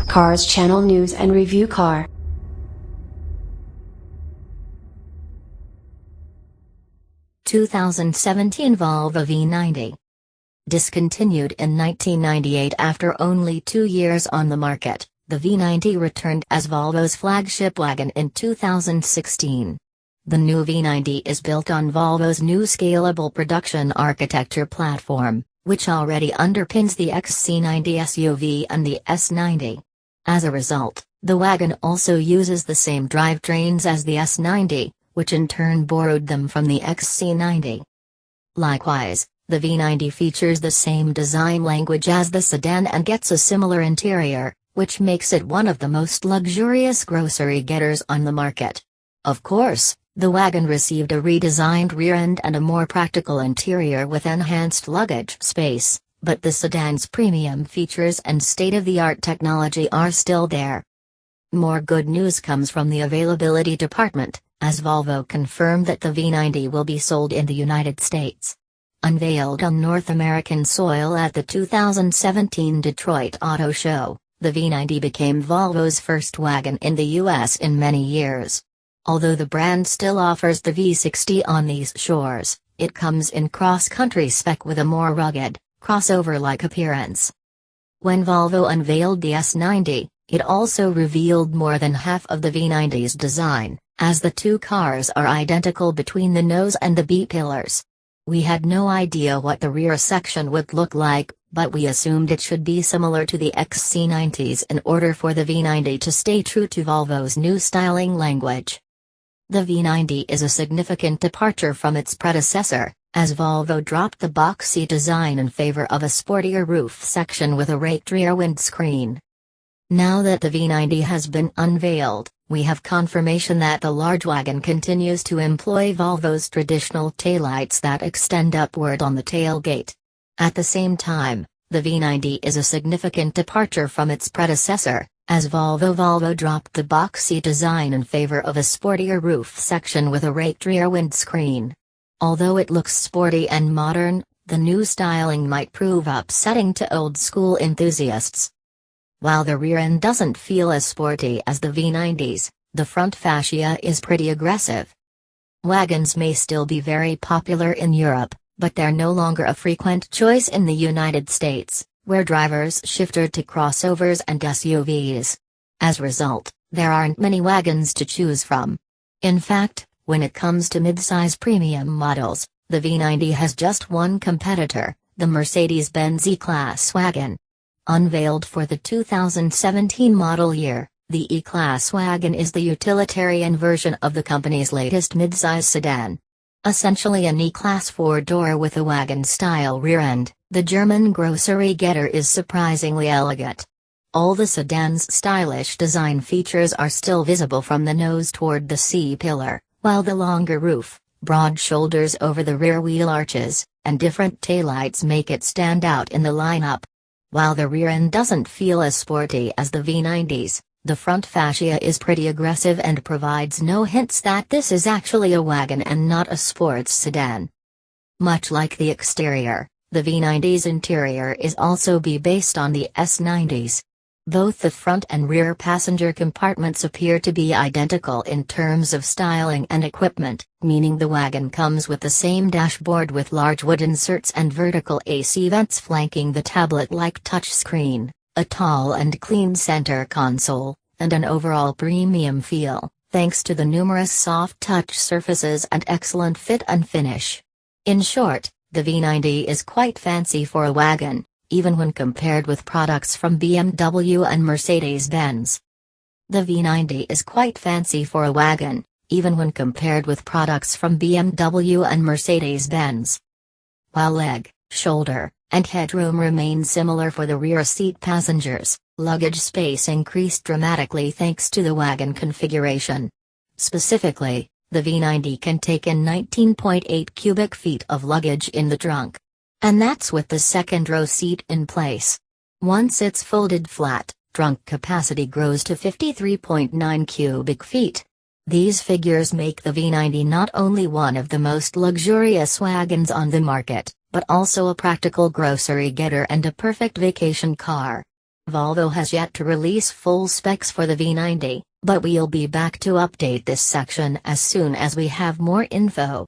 Cars Channel News and Review Car. (2017) Volvo V90. Discontinued in 1998 after only 2 years on the market, the V90 returned as Volvo's flagship wagon in 2016. The new V90 is built on Volvo's new Scalable Production Architecture platform, which already underpins the XC90 SUV and the S90. As a result, the wagon also uses the same drivetrains as the S90, which in turn borrowed them from the XC90. Likewise, the V90 features the same design language as the sedan and gets a similar interior, which makes it one of the most luxurious grocery getters on the market. Of course, the wagon received a redesigned rear end and a more practical interior with enhanced luggage space, but the sedan's premium features and state-of-the-art technology are still there. More good news comes from the availability department, as Volvo confirmed that the V90 will be sold in the United States. Unveiled on North American soil at the 2017 Detroit Auto Show, the V90 became Volvo's first wagon in the US in many years. Although the brand still offers the V60 on these shores, it comes in cross-country spec with a more rugged, crossover-like appearance. When Volvo unveiled the S90, it also revealed more than half of the V90's design, as the two cars are identical between the nose and the B-pillars. We had no idea what the rear section would look like, but we assumed it should be similar to the XC90s in order for the V90 to stay true to Volvo's new styling language. The V90 is a significant departure from its predecessor, as Volvo dropped the boxy design in favor of a sportier roof section with a raked rear windscreen. Now that the V90 has been unveiled, we have confirmation that the large wagon continues to employ Volvo's traditional taillights that extend upward on the tailgate. At the same time, the V90 is a significant departure from its predecessor, as Volvo dropped the boxy design in favor of a sportier roof section with a raked rear windscreen. Although it looks sporty and modern, the new styling might prove upsetting to old-school enthusiasts. While the rear end doesn't feel as sporty as the V90's, the front fascia is pretty aggressive. Wagons may still be very popular in Europe, but they're no longer a frequent choice in the United States, where drivers shifted to crossovers and SUVs. As a result, there aren't many wagons to choose from. In fact, when it comes to midsize premium models, the V90 has just one competitor, the Mercedes-Benz E-Class wagon. Unveiled for the 2017 model year, the E-Class wagon is the utilitarian version of the company's latest midsize sedan. Essentially an E-Class four-door with a wagon-style rear end, the German grocery getter is surprisingly elegant. All the sedan's stylish design features are still visible from the nose toward the C-pillar, while the longer roof, broad shoulders over the rear wheel arches, and different taillights make it stand out in the lineup. While the rear end doesn't feel as sporty as the V90's, the front fascia is pretty aggressive and provides no hints that this is actually a wagon and not a sports sedan. Much like the exterior, the V90's interior is also based on the S90's. Both the front and rear passenger compartments appear to be identical in terms of styling and equipment, meaning the wagon comes with the same dashboard with large wood inserts and vertical AC vents flanking the tablet-like touchscreen, a tall and clean center console, and an overall premium feel, thanks to the numerous soft touch surfaces and excellent fit and finish. In short, the V90 is quite fancy for a wagon, even when compared with products from BMW and Mercedes-Benz. The V90 is quite fancy for a wagon, even when compared with products from BMW and Mercedes-Benz. While leg, shoulder, and headroom remain similar for the rear seat passengers, luggage space increased dramatically thanks to the wagon configuration. Specifically, the V90 can take in 19.8 cubic feet of luggage in the trunk. And that's with the second row seat in place. Once it's folded flat, trunk capacity grows to 53.9 cubic feet. These figures make the V90 not only one of the most luxurious wagons on the market, but also a practical grocery getter and a perfect vacation car. Volvo has yet to release full specs for the V90, but we'll be back to update this section as soon as we have more info.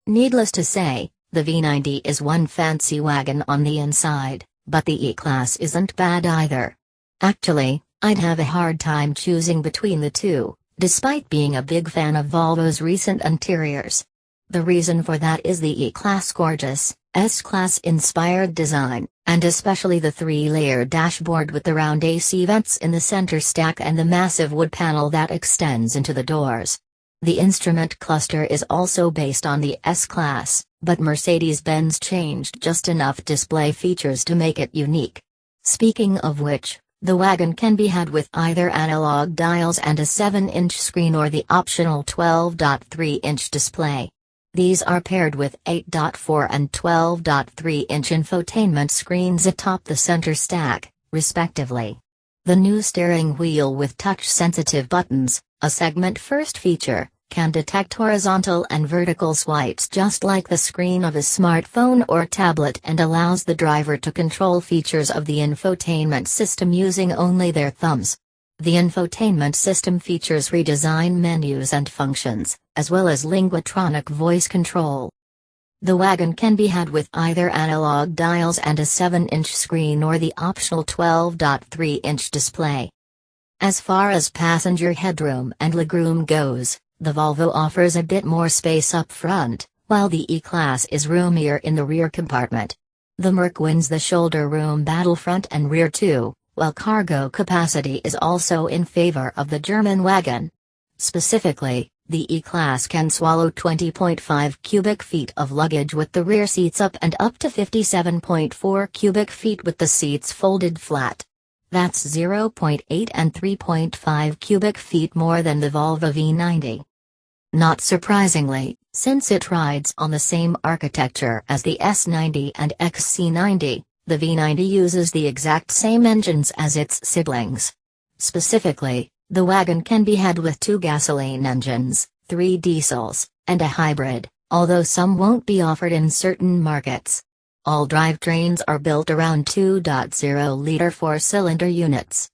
Needless to say, the V90 is one fancy wagon on the inside, but the E-Class isn't bad either. Actually, I'd have a hard time choosing between the two, despite being a big fan of Volvo's recent interiors. The reason for that is the E-Class gorgeous, S-Class inspired design, and especially the three-layer dashboard with the round AC vents in the center stack and the massive wood panel that extends into the doors. The instrument cluster is also based on the S-Class, but Mercedes-Benz changed just enough display features to make it unique. Speaking of which, the wagon can be had with either analog dials and a 7-inch screen or the optional 12.3-inch display. These are paired with 8.4 and 12.3-inch infotainment screens atop the center stack, respectively. The new steering wheel with touch-sensitive buttons, a segment-first feature, can detect horizontal and vertical swipes just like the screen of a smartphone or tablet and allows the driver to control features of the infotainment system using only their thumbs. The infotainment system features redesigned menus and functions, as well as linguatronic voice control. The wagon can be had with either analog dials and a 7-inch screen or the optional 12.3-inch display. As far as passenger headroom and legroom goes, the Volvo offers a bit more space up front, while the E-Class is roomier in the rear compartment. The Merc wins the shoulder room battle front and rear too, while cargo capacity is also in favor of the German wagon. Specifically, the E-Class can swallow 20.5 cubic feet of luggage with the rear seats up and up to 57.4 cubic feet with the seats folded flat. That's 0.8 and 3.5 cubic feet more than the Volvo V90. Not surprisingly, since it rides on the same architecture as the S90 and XC90, the V90 uses the exact same engines as its siblings. Specifically, the wagon can be had with 2 gasoline engines, 3 diesels, and a hybrid, although some won't be offered in certain markets. All drivetrains are built around 2.0-liter 4-cylinder units.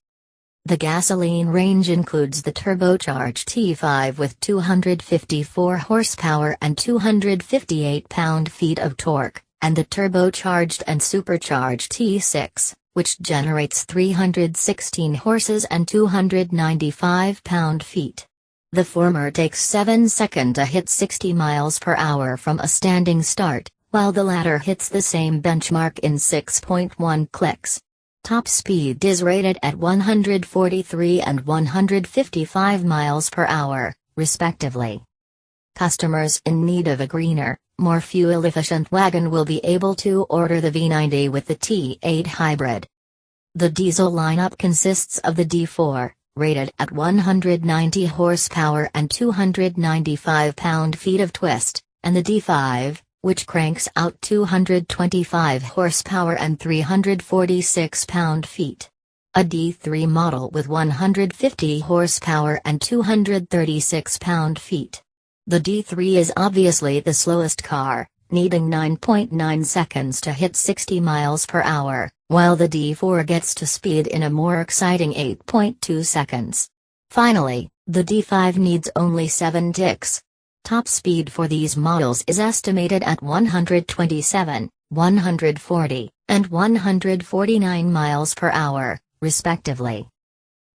The gasoline range includes the turbocharged T5 with 254 horsepower and 258 pound-feet of torque, and the turbocharged and supercharged T6, which generates 316 horses and 295 pound-feet. The former takes 7 seconds to hit 60 miles per hour from a standing start, while the latter hits the same benchmark in 6.1 clicks. Top speed is rated at 143 and 155 miles per hour, respectively. Customers in need of a greener, more fuel-efficient wagon will be able to order the V90 with the T8 hybrid. The diesel lineup consists of the D4, rated at 190 horsepower and 295 pound-feet of twist, and the D5, which cranks out 225 horsepower and 346 pound-feet. A D3 model with 150 horsepower and 236 pound-feet. The D3 is obviously the slowest car, needing 9.9 seconds to hit 60 miles per hour, while the D4 gets to speed in a more exciting 8.2 seconds. Finally, the D5 needs only 7 ticks. Top speed for these models is estimated at 127, 140, and 149 miles per hour, respectively.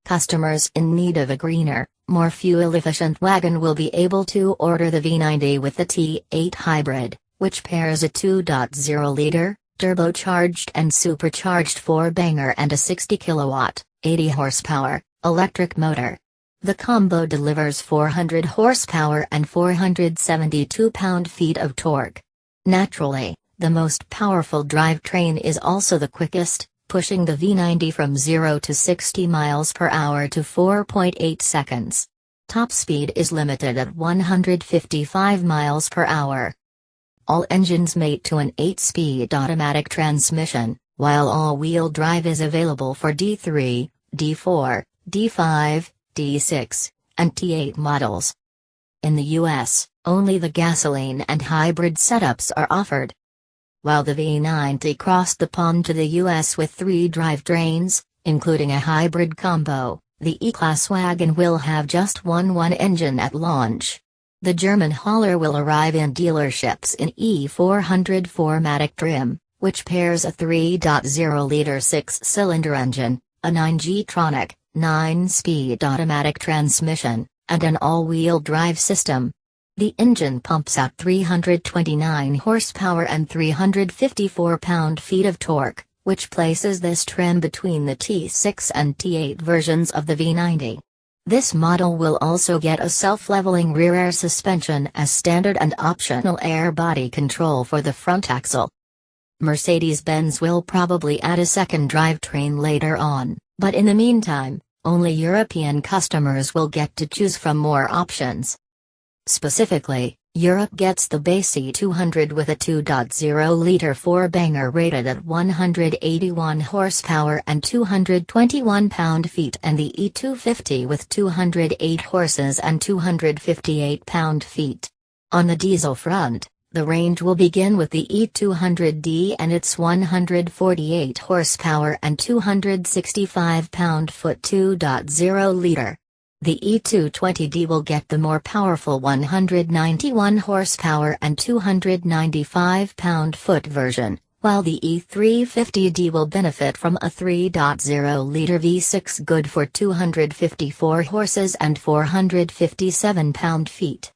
Customers in need of a greener, more fuel-efficient wagon will be able to order the V90 with the T8 hybrid, which pairs a 2.0-liter, turbocharged and supercharged 4-banger and a 60-kilowatt, 80-horsepower, electric motor. The combo delivers 400 horsepower and 472 pound-feet of torque. Naturally, the most powerful drivetrain is also the quickest, pushing the V90 from 0 to 60 miles per hour to 4.8 seconds. Top speed is limited at 155 miles per hour. All engines mate to an 8-speed automatic transmission, while all-wheel drive is available for D3, D4, D5, D6, and T8 models. In the US, only the gasoline and hybrid setups are offered. While the V90 crossed the pond to the US with 3 drivetrains, Including a hybrid combo, the E-Class wagon will have just one engine at launch. The German hauler will arrive in dealerships in E400 4MATIC trim, which pairs a 3.0-liter 6-cylinder engine, a 9G-tronic, 9-speed automatic transmission, and an all-wheel drive system. The engine pumps out 329 horsepower and 354 pound-feet of torque, which places this trim between the T6 and T8 versions of the V90. This model will also get a self-leveling rear air suspension as standard and optional air body control for the front axle. Mercedes-Benz will probably add a second drivetrain later on, but in the meantime, only European customers will get to choose from more options. Specifically, Europe gets the base E200 with a 2.0-liter 4-banger rated at 181 horsepower and 221 pound-feet, and the E250 with 208 horses and 258 pound-feet. On the diesel front, the range will begin with the E200D and its 148 horsepower and 265 pound-foot 2.0-liter. The E220D will get the more powerful 191 horsepower and 295 pound-foot version, while the E350D will benefit from a 3.0-liter V6 good for 254 horses and 457 pound-feet.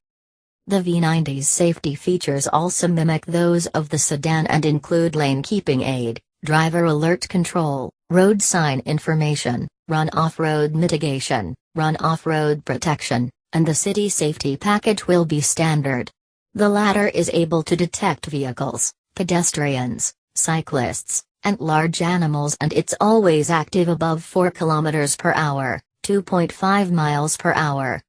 The V90's safety features also mimic those of the sedan and include lane keeping aid, driver alert control, road sign information, run off-road mitigation, run off-road protection, and the city safety package will be standard. The latter is able to detect vehicles, pedestrians, cyclists, and large animals, and it's always active above 4 km per hour, 2.5 miles per hour,